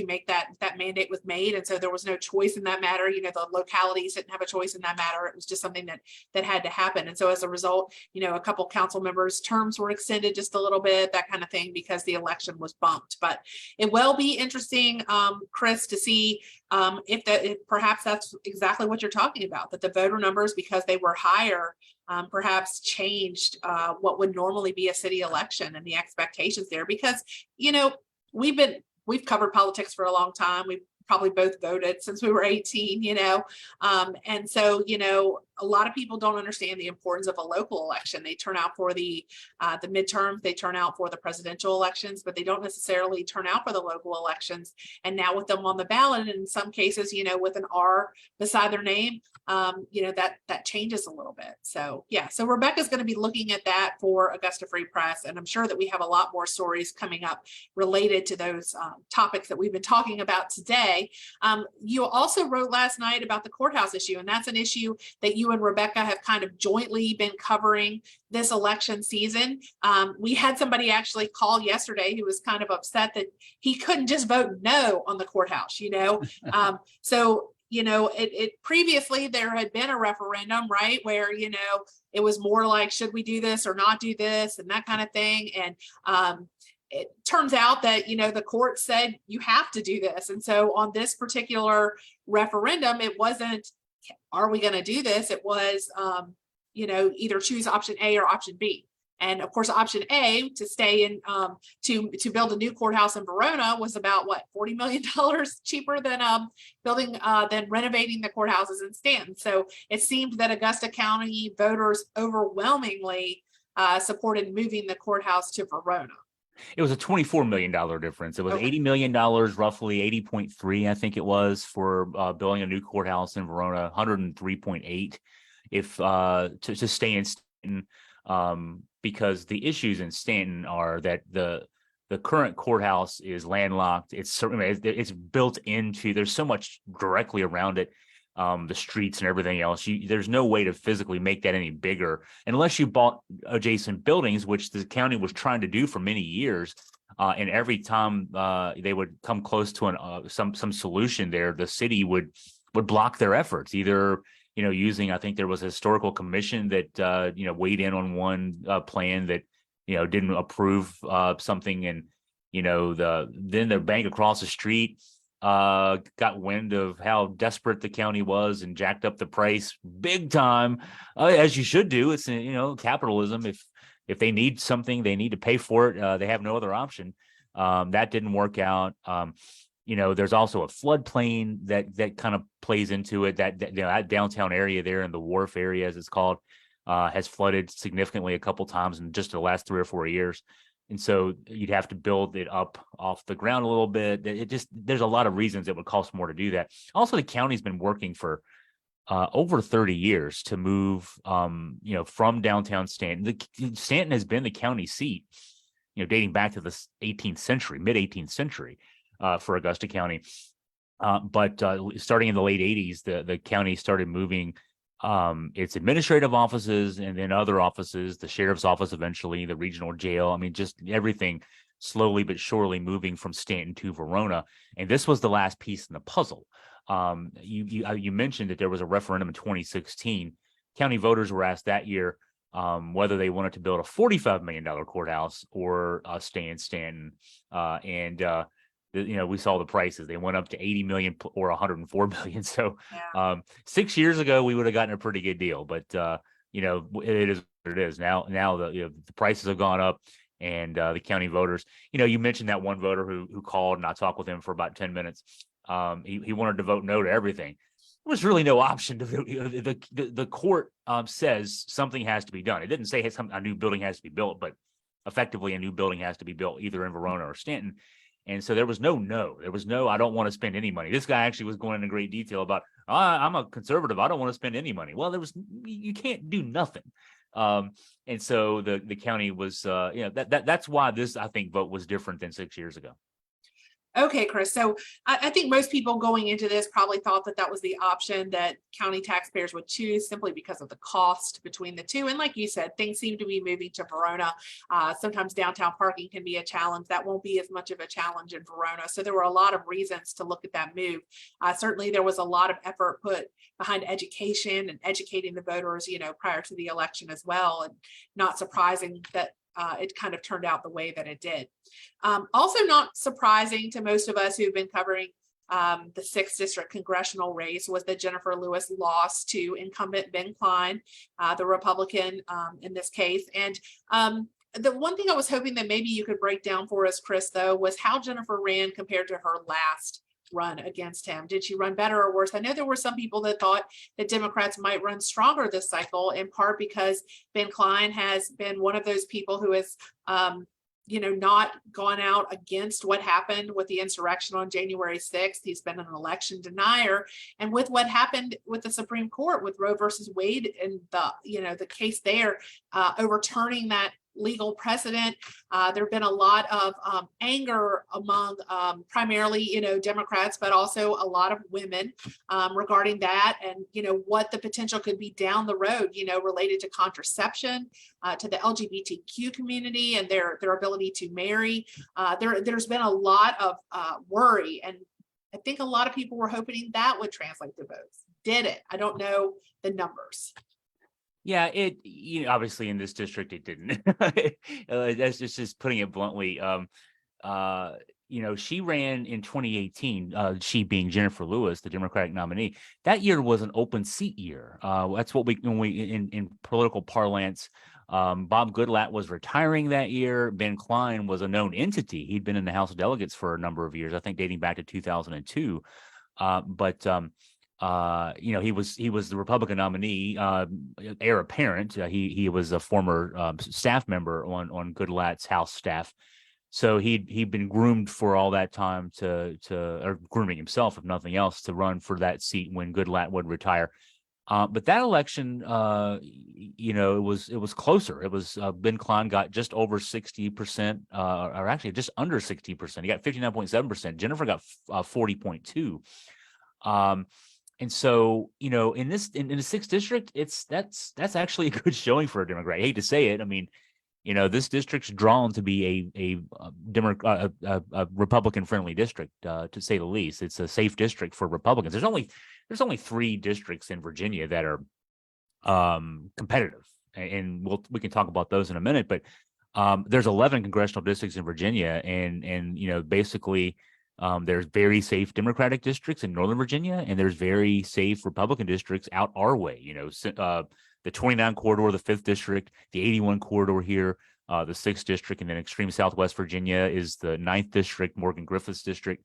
make that mandate was made. And so there was no choice in that matter. The localities didn't have a choice in that matter. It was just something that had to happen. And so as a result, a couple council members' terms were extended just a little bit, that kind of thing, because the election was bumped. But it will be interesting, Chris, to see if perhaps that's exactly what you're talking about, that the voter numbers, because they were higher, perhaps changed what would normally be a city election and the expectations there. Because, we've covered politics for a long time. We've probably both voted since we were 18, and so, a lot of people don't understand the importance of a local election. They turn out for the midterms, they turn out for the presidential elections, but they don't necessarily turn out for the local elections. And now with them on the ballot, and in some cases, with an R beside their name, that changes a little bit. So yeah, so Rebecca's going to be looking at that for Augusta Free Press, and I'm sure that we have a lot more stories coming up related to those topics that we've been talking about today. You also wrote last night about the courthouse issue, and that's an issue that you and Rebecca have kind of jointly been covering this election season. We had somebody actually call yesterday who was kind of upset that he couldn't just vote no on the courthouse, so it previously there had been a referendum, right, where, it was more like, should we do this or not do this and that kind of thing. And it turns out that, the court said you have to do this. And so on this particular referendum, it wasn't, are we going to do this? It was, either choose option A or option B. And of course, option A, to stay in, to build a new courthouse in Verona, was about what, $40 million cheaper than than renovating the courthouses in Staunton. So it seemed that Augusta County voters overwhelmingly supported moving the courthouse to Verona. It was a $24 million difference. It was Okay. $80 million, roughly 80.3, I think it was, for building a new courthouse in Verona, 103.8 if to stay in Staunton. Because the issues in Staunton are that the current courthouse is landlocked. It's certainly it's built into. There's so much directly around it, the streets and everything else. There's no way to physically make that any bigger unless you bought adjacent buildings, which the county was trying to do for many years. And every time they would come close to some solution there, the city would block their efforts, either using, I think there was a historical commission that, weighed in on one plan that, didn't approve something. And, then the bank across the street got wind of how desperate the county was and jacked up the price big time, as you should do. It's, capitalism. If they need something, they need to pay for it. They have no other option. That didn't work out. There's also a floodplain that kind of plays into it. That downtown area there in the wharf area, as it's called, has flooded significantly a couple times in just the last 3 or 4 years. And so you'd have to build it up off the ground a little bit. There's a lot of reasons it would cost more to do that. Also, the county's been working for over 30 years to move, from downtown Staunton. Staunton has been the county seat, dating back to the 18th century, mid 18th century. For Augusta County. But starting in the late 80s, the county started moving its administrative offices and then other offices, the sheriff's office, eventually the regional jail. I mean, just everything slowly but surely moving from Staunton to Verona. And this was the last piece in the puzzle. You mentioned that there was a referendum in 2016. County voters were asked that year whether they wanted to build a $45 million courthouse or stay in Staunton. We saw the prices. They went up to 80 million or 104 million. So 6 years ago, we would have gotten a pretty good deal. But, it is what it is. Now the prices have gone up, and the county voters, you mentioned that one voter who called, and I talked with him for about 10 minutes. He wanted to vote no to everything. There was really no option to vote. The court says something has to be done. It didn't say a new building has to be built, but effectively a new building has to be built either in Verona or Staunton. And so there was no, I don't want to spend any money. This guy actually was going into great detail about, I'm a conservative, I don't want to spend any money. Well, you can't do nothing. And so the county was, that's why this, I think, vote was different than 6 years ago. Okay, Chris. So I think most people going into this probably thought that was the option that county taxpayers would choose simply because of the cost between the two. And like you said, things seem to be moving to Verona. Sometimes downtown parking can be a challenge. That won't be as much of a challenge in Verona. So there were a lot of reasons to look at that move. Certainly there was a lot of effort put behind education and educating the voters, prior to the election as well. And not surprising that it kind of turned out the way that it did. Also not surprising to most of us who've been covering the 6th district congressional race was that Jennifer Lewis lost to incumbent Ben Cline, the Republican in this case. And the one thing I was hoping that maybe you could break down for us, Chris, though, was how Jennifer ran compared to her last run against him. Did she run better or worse? I know there were some people that thought that Democrats might run stronger this cycle, in part because Ben Cline has been one of those people who has not gone out against what happened with the insurrection on January 6th. He's been an election denier. And with what happened with the Supreme Court with Roe versus Wade and the case there, overturning that legal precedent, there have been a lot of anger among primarily, Democrats, but also a lot of women regarding that, and what the potential could be down the road, related to contraception, to the LGBTQ community and their ability to marry. There's been a lot of worry, and I think a lot of people were hoping that would translate to votes. Did it? I don't know the numbers. Yeah, obviously in this district it didn't. That's just putting it bluntly. She ran in 2018, she being Jennifer Lewis, the Democratic nominee. That year was an open seat year. That's what in political parlance, Bob Goodlatte was retiring that year. Ben Cline was a known entity. He'd been in the House of Delegates for a number of years, I think dating back to 2002. He was the Republican nominee, heir apparent. He was a former staff member on Goodlatte's House staff. So he'd been groomed for all that time or grooming himself, if nothing else, to run for that seat when Goodlatte would retire. But that election, it was closer. It was Ben Cline got just over 60%, or actually just under 60%. He got 59.7%. Jennifer got 40.2%. And so, in the 6th district, that's actually a good showing for a Democrat. I hate to say it. I mean, this district's drawn to be a Republican-friendly district, to say the least. It's a safe district for Republicans. There's only 3 districts in Virginia that are competitive, and we can talk about those in a minute. But there's 11 congressional districts in Virginia, and basically. There's very safe Democratic districts in Northern Virginia, and there's very safe Republican districts out our way. The 29 corridor, the 5th district, the 81 corridor here, the 6th district, and then extreme Southwest Virginia is the 9th district, Morgan Griffiths district.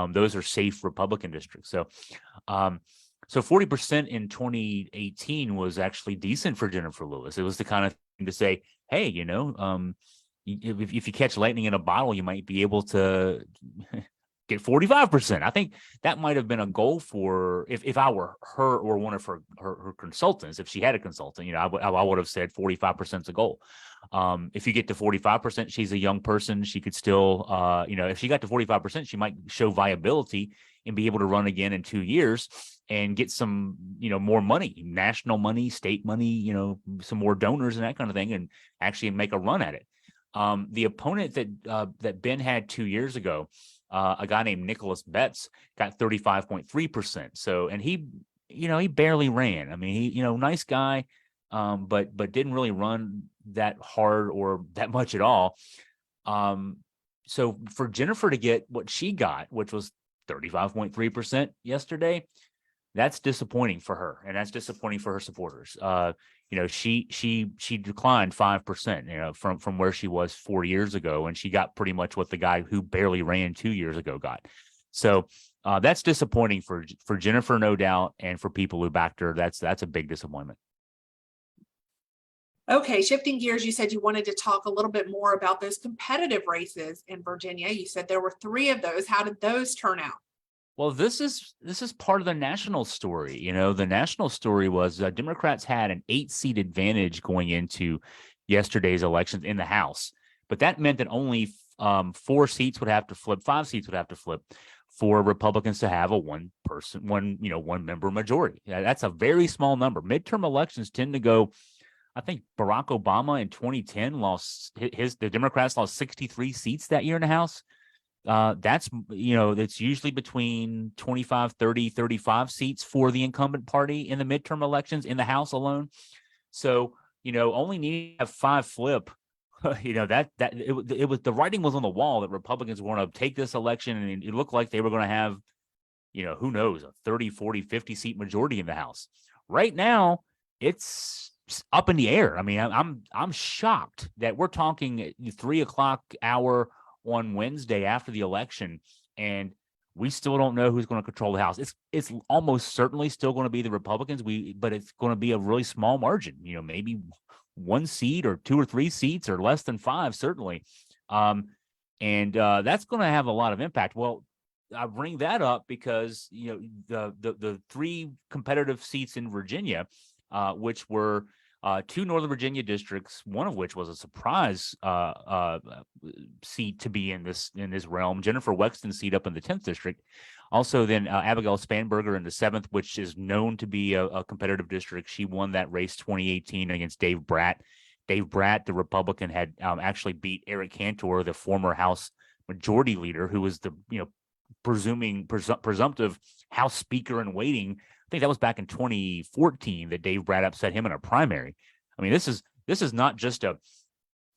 Those are safe Republican districts. So 40% in 2018 was actually decent for Jennifer Lewis. It was the kind of thing to say, hey, if you catch lightning in a bottle, you might be able to get 45%. I think that might have been a goal for if I were her or one of her consultants. If she had a consultant, I would have said 45% is a goal. If you get to 45%, she's a young person. She could still, if she got to 45%, she might show viability and be able to run again in 2 years and get some, more money, national money, state money, some more donors and that kind of thing, and actually make a run at it. The opponent that Ben had 2 years ago, a guy named Nicholas Betts, got 35.3%. So, and he barely ran. I mean, he, nice guy, but didn't really run that hard or that much at all. So for Jennifer to get what she got, which was 35.3% yesterday, that's disappointing for her, and that's disappointing for her supporters. She declined 5%, from where she was 4 years ago, and she got pretty much what the guy who barely ran 2 years ago got. So that's disappointing for Jennifer, no doubt, and for people who backed her. That's a big disappointment. Okay, shifting gears, you said you wanted to talk a little bit more about those competitive races in Virginia. You said there were 3 of those. How did those turn out? Well, this is part of the national story. The national story was Democrats had an 8-seat advantage going into yesterday's elections in the House, but that meant that only 4 seats would have to flip, 5 seats would have to flip for Republicans to have a one member majority. That's a very small number. Midterm elections tend to go. I think Barack Obama in 2010 the Democrats lost 63 seats that year in the House. That's usually between 25, 30, 35 seats for the incumbent party in the midterm elections in the House alone. So, only need to have 5 flip, it was, the writing was on the wall that Republicans were going to take this election, and it looked like they were going to have, who knows, a 30, 40, 50 seat majority in the House. Right now, it's up in the air. I mean, I'm shocked that we're talking 3:00 hour on Wednesday after the election, and we still don't know who's going to control the House. It's almost certainly still going to be the Republicans. But it's going to be a really small margin. Maybe 1 seat or 2 or 3 seats or less than 5, certainly. And that's going to have a lot of impact. Well, I bring that up because the 3 competitive seats in Virginia, which were 2 Northern Virginia districts, one of which was a surprise seat to be in this realm. Jennifer Wexton's seat up in the 10th district. Also, then Abigail Spanberger in the 7th, which is known to be a competitive district. She won that race 2018 against Dave Bratt. Dave Bratt, the Republican, had actually beat Eric Cantor, the former House Majority Leader, who was the presumptive House Speaker in waiting. I think that was back in 2014 that Dave Braddock set him in a primary. I mean, this is not just a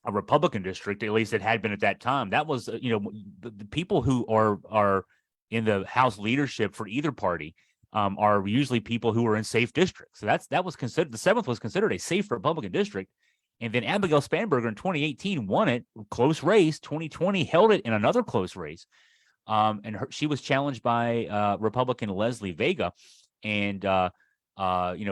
Republican district, at least it had been at that time. That was, the people who are in the House leadership for either party are usually people who are in safe districts. So that was considered, the 7th was considered a safe Republican district. And then Abigail Spanberger in 2018 won it, close race. 2020 held it in another close race. And she was challenged by Republican Leslie Vega. And,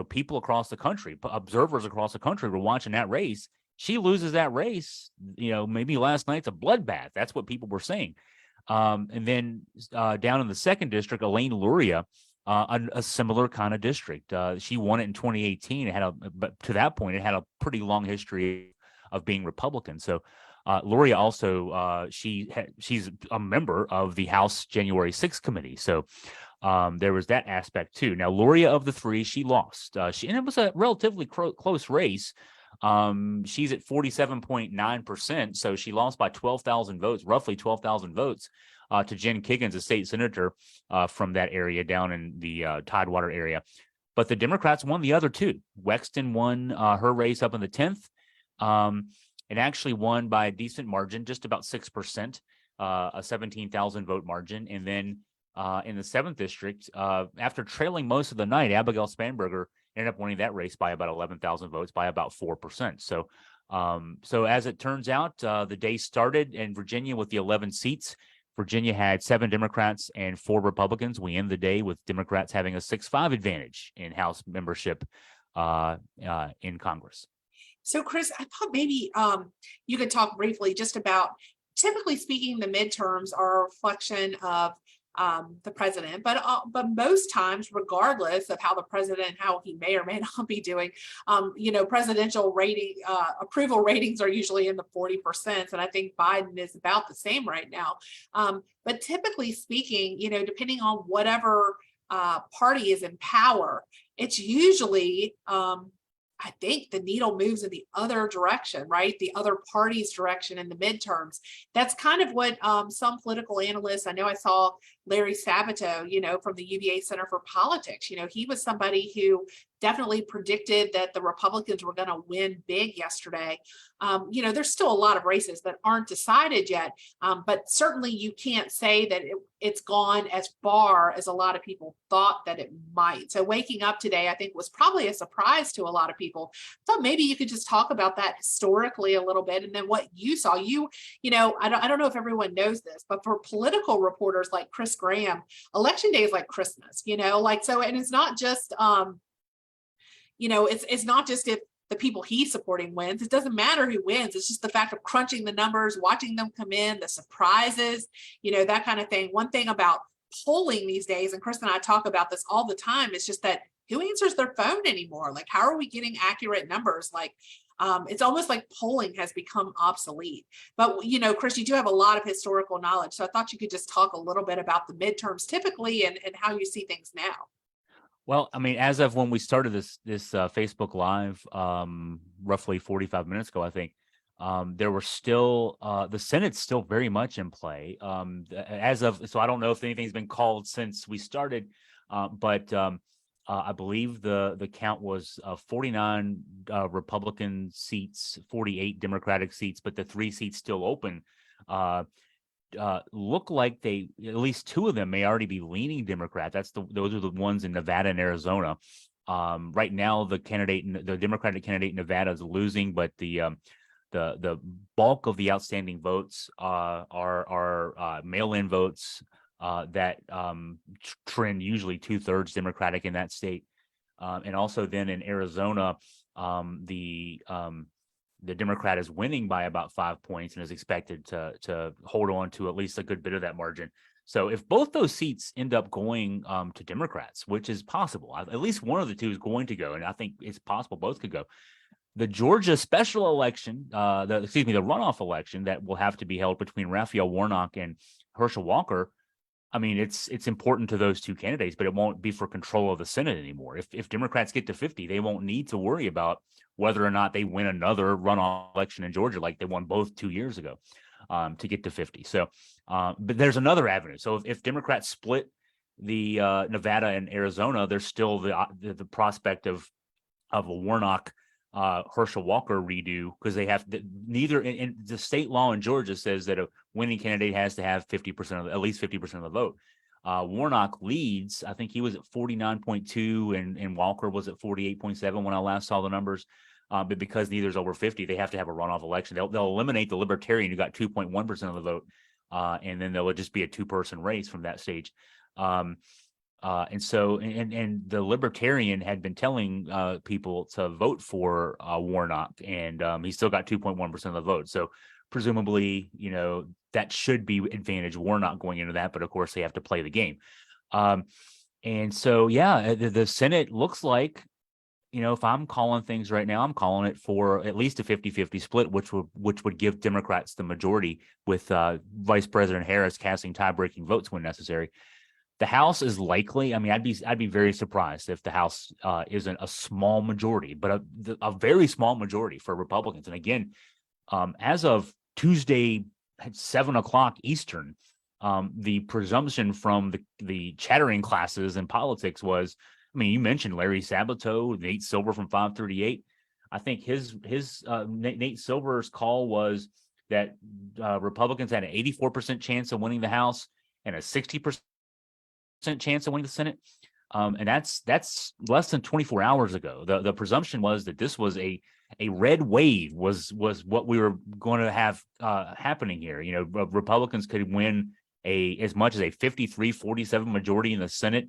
people across the country, observers across the country were watching that race. She loses that race, maybe last night's a bloodbath. That's what people were saying. And then down in the 2nd district, Elaine Luria, a similar kind of district. She won it in 2018. But to that point, it had a pretty long history of being Republican. So Luria also, she's a member of the House January 6th committee. So there was that aspect too. Now, Luria of the 3, she lost. And it was a relatively close race. She's at 47.9%. So she lost by 12,000 votes, roughly 12,000 votes, to Jen Kiggins, a state senator from that area down in the Tidewater area. But the Democrats won the other 2. Wexton won her race up in the 10th. It actually won by a decent margin, just about 6%, a 17,000 vote margin. And then in the 7th district, after trailing most of the night, Abigail Spanberger ended up winning that race by about 11,000 votes, by about 4%. So as it turns out, the day started in Virginia with the 11 seats. Virginia had 7 Democrats and 4 Republicans. We end the day with Democrats having a 6-5 advantage in House membership in Congress. So, Chris, I thought maybe you could talk briefly just about, typically speaking, the midterms are a reflection of the president, but most times, regardless of how the president, how he may or may not be doing, presidential rating approval ratings are usually in the 40%, and I think Biden is about the same right now. But typically speaking, depending on whatever party is in power, it's usually I think the needle moves in the other direction, right? The other party's direction in the midterms. That's kind of what some political analysts, I know I saw Larry Sabato, from the UVA Center for Politics, he was somebody who definitely predicted that the Republicans were going to win big yesterday. There's still a lot of races that aren't decided yet, but certainly you can't say that it's gone as far as a lot of people thought that it might. So waking up today, I think, was probably a surprise to a lot of people. Thought maybe you could just talk about that historically a little bit, and then what you saw. I don't know if everyone knows this, but for political reporters like Chris Graham, election day is like Christmas. And it's not just it's not just if the people he's supporting wins. It doesn't matter who wins. It's just the fact of crunching the numbers, watching them come in, the surprises, that kind of thing. One thing about polling these days, and Chris and I talk about this all the time, is just that who answers their phone anymore? Like, how are we getting accurate numbers? Like, it's almost like polling has become obsolete. But, Chris, you do have a lot of historical knowledge. So I thought you could just talk a little bit about the midterms typically and how you see things now. Well, I mean, as of when we started this Facebook Live, roughly 45 minutes ago, I think, there were still the Senate's still very much in play. So I don't know if anything's been called since we started, but I believe the count was 49 Republican seats, 48 Democratic seats, but the 3 seats still open look like at least 2 of them may already be leaning Democrat. Those are the ones in Nevada and Arizona. Right now, the Democratic candidate in Nevada is losing, but the bulk of the outstanding votes are mail-in votes that trend usually 2/3 Democratic in that state. And also then in Arizona, the Democrat is winning by about 5 points and is expected to hold on to at least a good bit of that margin. So if both those seats end up going to Democrats, which is possible, at least one of the 2 is going to go, and I think it's possible both could go. The Georgia special election, the runoff election that will have to be held between Raphael Warnock and Herschel Walker. I mean, it's important to those 2 candidates, but it won't be for control of the Senate anymore. If Democrats get to 50, they won't need to worry about whether or not they win another runoff election in Georgia like they won both 2 years ago. to get to 50. So, but there's another avenue. So if Democrats split the Nevada and Arizona, there's still the prospect of a Warnock Herschel Walker redo, because they have neither in the state law in Georgia says that a winning candidate has to have 50% of at least 50% of the vote. Warnock leads. I think he was at 49.2 and Walker was at 48.7 when I last saw the numbers. But because neither's over 50, they have to have a runoff election. They'll eliminate the Libertarian who got 2.1% of the vote, and then there will just be a two-person race from that stage. And so the Libertarian had been telling people to vote for Warnock, and he still got 2.1% of the vote. So presumably, that should be advantage Warnock going into that, but of course they have to play the game. And so, yeah, the Senate looks like, if I'm calling things right now, I'm calling it for at least a 50-50 split, which would give Democrats the majority, with Vice President Harris casting tie-breaking votes when necessary. The House is likely. I mean, I'd be very surprised if the House isn't a small majority, but a very small majority for Republicans. And again, as of Tuesday at 7:00 Eastern, the presumption from the chattering classes in politics was, I mean, you mentioned Larry Sabato, Nate Silver from 538. I think Nate Silver's call was that Republicans had an 84% chance of winning the House and a 60% chance of winning the Senate. And that's less than 24 hours ago. The presumption was that this was a red wave was what we were going to have happening here. Republicans could win as much as a 53-47 majority in the Senate.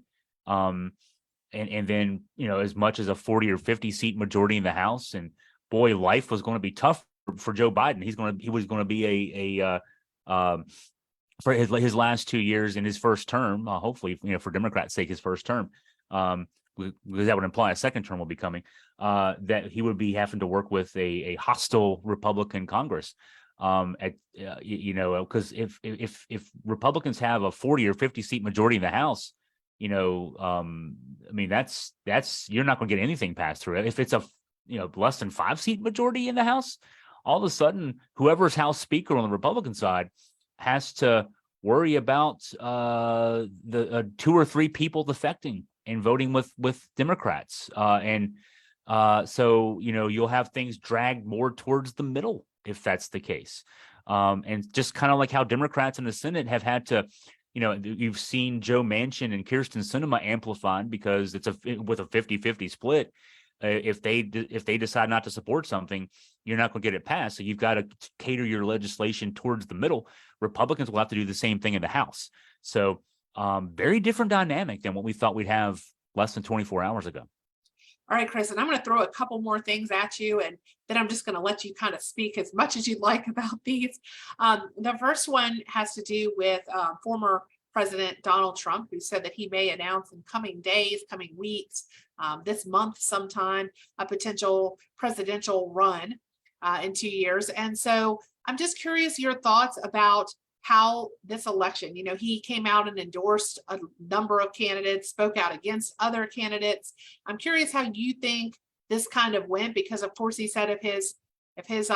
And then, as much as a 40 or 50 seat majority in the House. And boy, life was going to be tough for Joe Biden. He was going to be for his last 2 years in his first term, hopefully, for Democrats' sake, his first term, because that would imply a second term will be coming, that he would be having to work with a hostile Republican Congress. Because if Republicans have a 40 or 50 seat majority in the House, I mean, that's you're not going to get anything passed through it. If it's a less than 5 seat majority in the House, all of a sudden, whoever's House Speaker on the Republican side has to worry about the 2 or 3 people defecting and voting with Democrats, so you'll have things dragged more towards the middle if that's the case, and just kind of like how Democrats in the Senate have had to. You've seen Joe Manchin and Kyrsten Sinema amplified because it's with a 50-50 split. If they decide not to support something, you're not going to get it passed. So you've got to cater your legislation towards the middle. Republicans will have to do the same thing in the House. So very different dynamic than what we thought we'd have less than 24 hours ago. All right, Chris, and I'm going to throw a couple more things at you, and then I'm just going to let you kind of speak as much as you'd like about these. The first one has to do with former President Donald Trump, who said that he may announce in coming days, coming weeks, this month sometime, a potential presidential run in 2 years. And so I'm just curious your thoughts about how this election, he came out and endorsed a number of candidates, spoke out against other candidates. I'm curious how you think this kind of went, because of course he said if his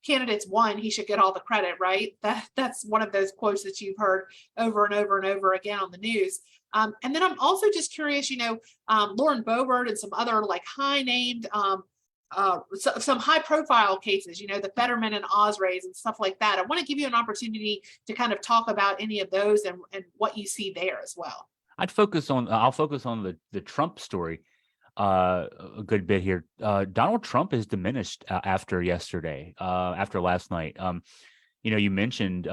candidates won, he should get all the credit, right? That's one of those quotes that you've heard over and over and over again on the news. And then I'm also just curious, Lauren Boebert and some other like high named some high profile cases, the Fetterman and Osrays and stuff like that. I want to give you an opportunity to kind of talk about any of those and what you see there as well. I'll focus on the Trump story a good bit here. Donald Trump is diminished after yesterday, after last night. You mentioned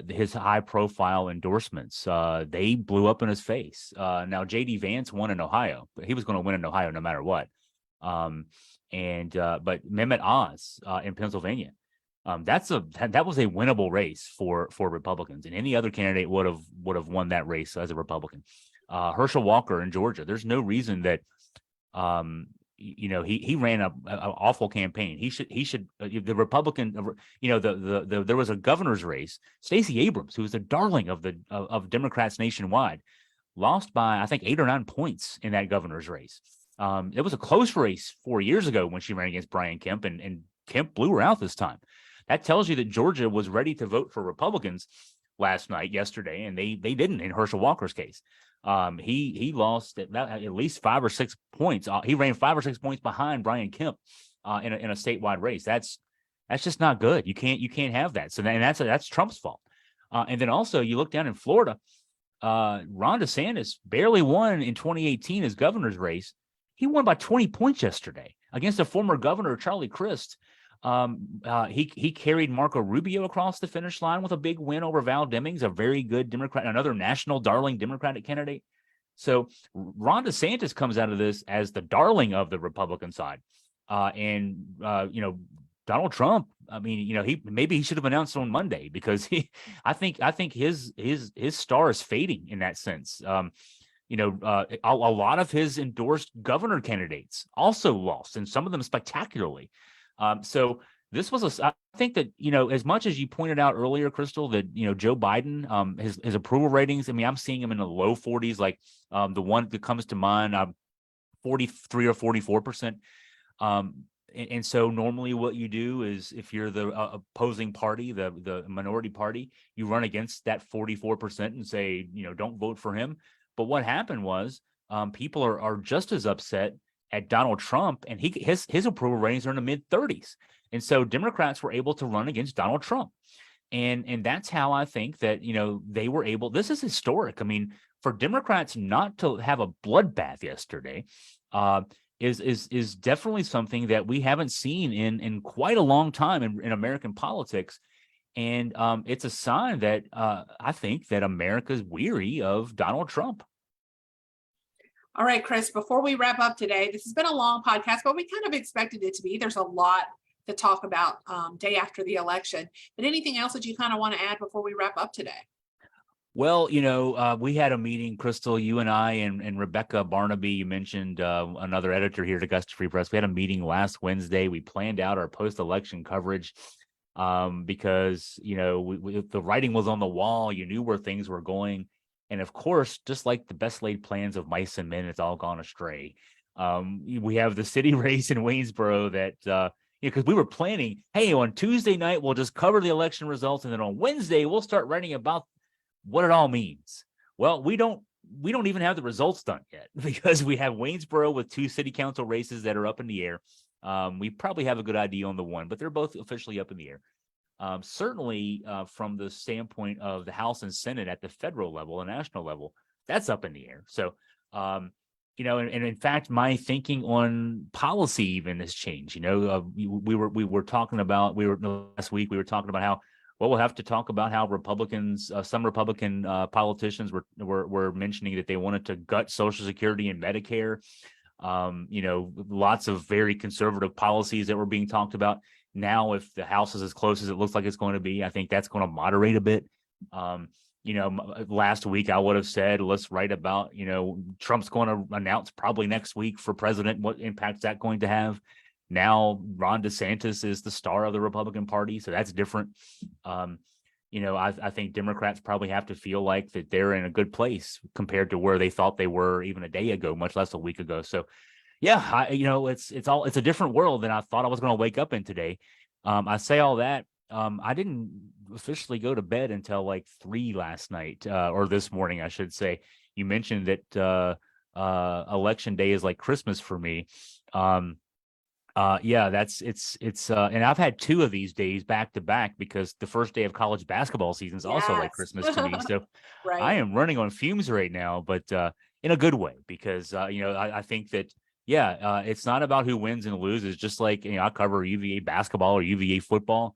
his high profile endorsements. They blew up in his face. Now J.D. Vance won in Ohio, but he was going to win in Ohio no matter what. But Mehmet Oz in Pennsylvania, that was a winnable race for Republicans, and any other candidate would have won that race as a Republican. Herschel Walker in Georgia, there's no reason that he ran an awful campaign. He should the Republican, there was a governor's race. Stacey Abrams, who was the darling of Democrats nationwide, lost by I think 8 or 9 points in that governor's race. It was a close race 4 years ago when she ran against Brian Kemp, and Kemp blew her out this time. that tells you that Georgia was ready to vote for Republicans yesterday, and they didn't in Herschel Walker's case. He lost at least 5 or 6 points. He ran 5 or 6 points behind Brian Kemp in a statewide race. That's just not good. You can't have that. So that's Trump's fault. And then also you look down in Florida, Ron DeSantis barely won in 2018 his governor's race. He won by 20 points yesterday against a former governor, Charlie Crist. He carried Marco Rubio across the finish line with a big win over Val Demings, a very good Democrat, another national darling Democratic candidate. So Ron DeSantis comes out of this as the darling of the Republican side. Donald Trump, I mean, he should have announced on Monday, because I think his star is fading in that sense. A lot of his endorsed governor candidates also lost, and some of them spectacularly. So this was I think that, as much as you pointed out earlier, Crystal, that, Joe Biden, his approval ratings, I mean, I'm seeing him in the low 40s, like the one that comes to mind, 43 or 44%. And so normally what you do is, if you're the opposing party, the minority party, you run against that 44% and say, don't vote for him. But what happened was people are just as upset at Donald Trump, and his approval ratings are in the mid-30s. And so Democrats were able to run against Donald Trump. And that's how I think that, they were able. This is historic. I mean, for Democrats not to have a bloodbath yesterday is definitely something that we haven't seen in quite a long time in American politics. And it's a sign that I think that America's weary of Donald Trump. All right, Chris, before we wrap up today, this has been a long podcast, but we kind of expected it to be. There's a lot to talk about day after the election. But anything else that you kind of want to add before we wrap up today? Well, we had a meeting, Crystal, you and I and Rebecca Barnaby, you mentioned another editor here at Augusta Free Press. We had a meeting last Wednesday. We planned out our post-election coverage because, the writing was on the wall. You knew where things were going. And of course, just like the best laid plans of mice and men, it's all gone astray. We have the city race in Waynesboro that, because we were planning, hey, on Tuesday night, we'll just cover the election results. And then on Wednesday, we'll start writing about what it all means. Well, we don't even have the results done yet, because we have Waynesboro with 2 city council races that are up in the air. We probably have a good idea on the one, but they're both officially up in the air. Certainly from the standpoint of the House and Senate at the federal level and national level, that's up in the air. So, and in fact, my thinking on policy even has changed. Last week we were talking about how, we'll have to talk about how Republicans, some Republican politicians were mentioning that they wanted to gut Social Security and Medicare. Lots of very conservative policies that were being talked about. Now, if the House is as close as it looks like it's going to be, I think that's going to moderate a bit. Last week I would have said, let's write about, Trump's going to announce probably next week for president, what impact's that going to have. Now, Ron DeSantis is the star of the Republican Party, so that's different. I think Democrats probably have to feel like that they're in a good place compared to where they thought they were even a day ago, much less a week ago. So, yeah, it's a different world than I thought I was going to wake up in today. I say all that. I didn't officially go to bed until like 3 last night, or this morning, I should say. You mentioned that election day is like Christmas for me. And I've had 2 of these days back to back, because the first day of college basketball season is also like Christmas to me. So right. I am running on fumes right now, but in a good way, because I think that it's not about who wins and loses. Just like I cover UVA basketball or UVA football.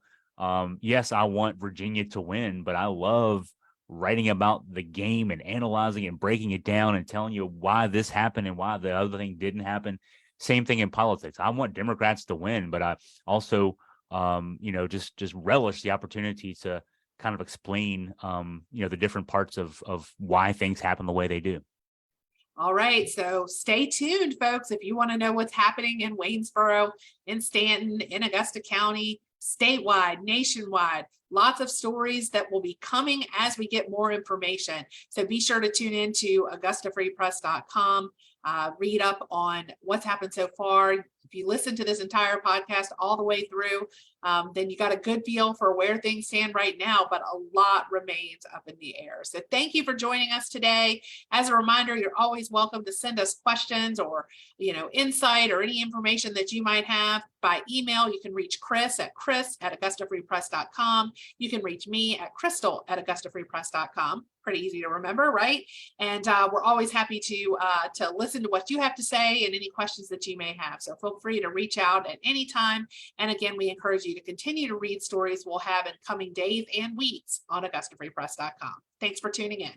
Yes, I want Virginia to win, but I love writing about the game and analyzing and breaking it down and telling you why this happened and why the other thing didn't happen. Same thing in politics. I want Democrats to win, but I also, just relish the opportunity to kind of explain, the different parts of why things happen the way they do. All right. So stay tuned, folks. If you want to know what's happening in Waynesboro, in Staunton, in Augusta County, statewide, nationwide, lots of stories that will be coming as we get more information. So be sure to tune in to AugustaFreePress.com. Read up on what's happened so far. If you listen to this entire podcast all the way through, then you got a good feel for where things stand right now, but a lot remains up in the air. So thank you for joining us today. As a reminder, you're always welcome to send us questions or, insight or any information that you might have by email. You can reach Chris at chris@augustafreepress.com. You can reach me at crystal@augustafreepress.com. Pretty easy to remember, right? And we're always happy to listen to what you have to say and any questions that you may have. So feel free to reach out at any time. And again, we encourage you to continue to read stories we'll have in coming days and weeks on AugustaFreePress.com. Thanks for tuning in.